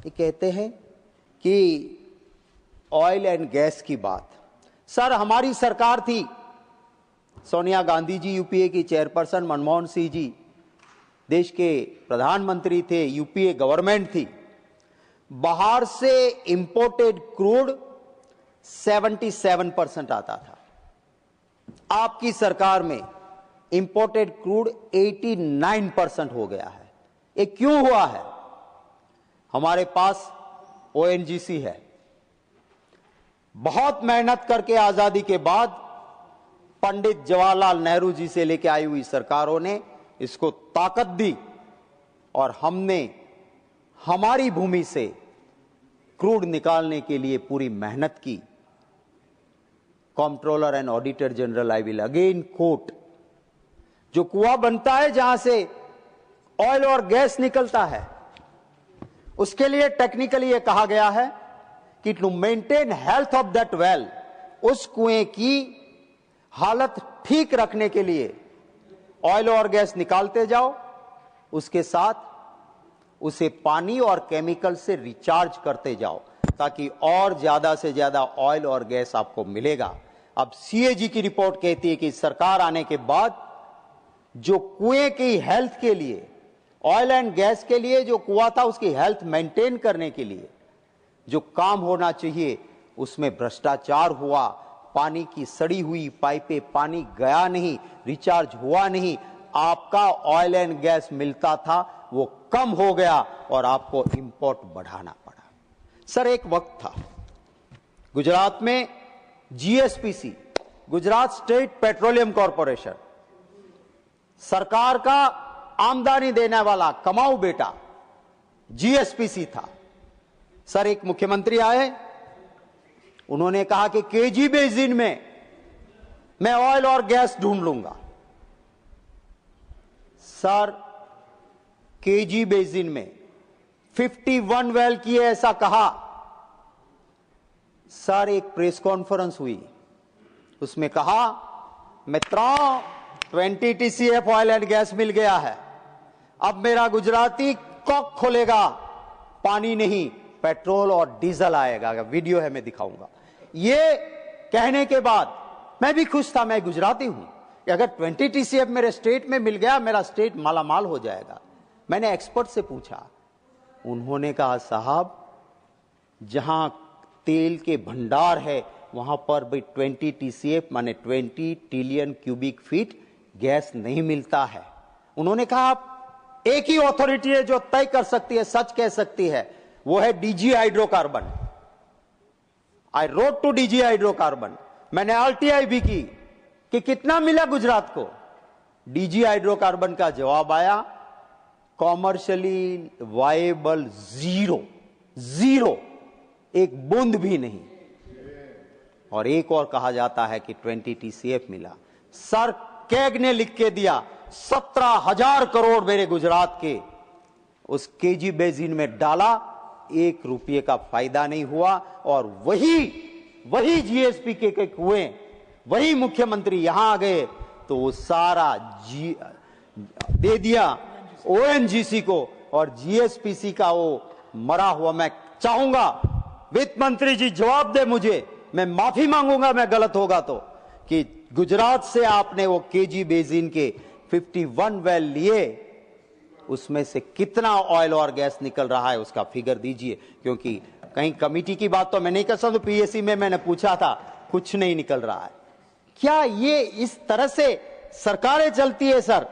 ये कहते हैं कि ऑयल एंड गैस की बात। सर, हमारी सरकार थी, सोनिया गांधी जी यूपीए की चेयरपर्सन, मनमोहन सिंह जी देश के प्रधानमंत्री थे, यूपीए गवर्नमेंट थी। बाहर से इंपोर्टेड क्रूड 77% आता था। आपकी सरकार में इंपोर्टेड क्रूड 89% हो गया है। ये क्यों हुआ है? हमारे पास ओएनजीसी है। बहुत मेहनत करके आजादी के बाद पंडित जवाहरलाल नेहरू जी से लेकर आई हुई सरकारों ने इसको ताकत दी और हमने हमारी भूमि से क्रूड निकालने के लिए पूरी मेहनत की। Controller and auditor general, I will again quote, जो कुआं बनता है जहां से ऑयल और गैस निकलता है, उसके लिए टेक्निकली यह कहा गया है कि to maintain health of that well, उस कुएं की हालत ठीक रखने के लिए ऑयल और गैस निकालते जाओ, उसके साथ उसे पानी और केमिकल से रिचार्ज करते जाओ, ताकि और ज्यादा से ज्यादा ऑयल और गैस आपको मिलेगा। अब सीएजी की रिपोर्ट कहती है कि सरकार आने के बाद जो कुएं की हेल्थ के लिए, ऑयल एंड गैस के लिए जो कुआं था उसकी हेल्थ मेंटेन करने के लिए जो काम होना चाहिए, उसमें भ्रष्टाचार हुआ। पानी की सड़ी हुई पाइपें, पानी गया नहीं, रिचार्ज हुआ नहीं, आपका ऑयल एंड गैस मिलता था वो कम हो गया और आपको इंपोर्ट बढ़ाना पड़ा। सर, एक वक्त था गुजरात में GSPC, Gujarat state petroleum corporation, सरकार का आमदनी देने वाला कमाऊ बेटा जीएसपीसी था। सर, एक मुख्यमंत्री आए, उन्होंने कहा कि केजी बेसिन में मैं ऑयल और गैस ढूंढ लूंगा। सर, केजी बेसिन में 51 वेल किए, ऐसा कहा। सर, एक प्रेस कॉन्फ्रेंस हुई, उसमें कहा मित्रों 20 टीसीएफ ऑयल एंड गैस मिल गया है, अब मेरा गुजराती कॉक खोलेगा, पानी नहीं पेट्रोल और डीजल आएगा। वीडियो है, मैं दिखाऊंगा। ये कहने के बाद मैं भी खुश था, मैं गुजराती हूं, कि अगर 20 टीसीएफ मेरे स्टेट में मिल गया, मेरा स्टेट मालामाल हो जाएगा। मैंने एक्सपर्ट से पूछा, उन्होंने कहा साहब जहां तेल के भंडार है वहां पर भी 20 टीसीएफ माने 20 ट्रिलियन क्यूबिक फीट गैस नहीं मिलता है। उन्होंने कहा एक ही अथॉरिटी है जो तय कर सकती है, सच कह सकती है, वो है DG hydrocarbon. I wrote to DG hydrocarbon, मैंने आरटीआई भी की कि कितना मिला गुजरात को। डीजी हाइड्रोकार्बन का जवाब आया कॉमर्शियली वायबल जीरो, एक बूंद भी नहीं। और एक और कहा जाता है कि 20 टीसीएफ मिला। सर, कैग ने लिख के दिया 17,000 करोड़ मेरे गुजरात के उस केजी बेसिन में डाला, 1 रुपये का फायदा नहीं हुआ। और वही जीएसपी के कुएं, वही मुख्यमंत्री यहां आ गए तो वो सारा दे दिया ओएनजीसी को, और जीएसपीसी का वो मरा हुआ। मैं चाहूंगा वित्त मंत्री जी जवाब दे मुझे, मैं माफी मांगूंगा मैं गलत होगा तो, कि गुजरात से आपने वो केजी बेसिन के 51 वेल लिए, उसमें से कितना ऑयल और गैस निकल रहा है उसका फिगर दीजिए। क्योंकि कहीं कमेटी की बात तो मैं नहीं कर सकता, पीएससी में मैंने पूछा था, कुछ नहीं निकल रहा है। क्या ये इस तरह से सरकारें चलती है सर?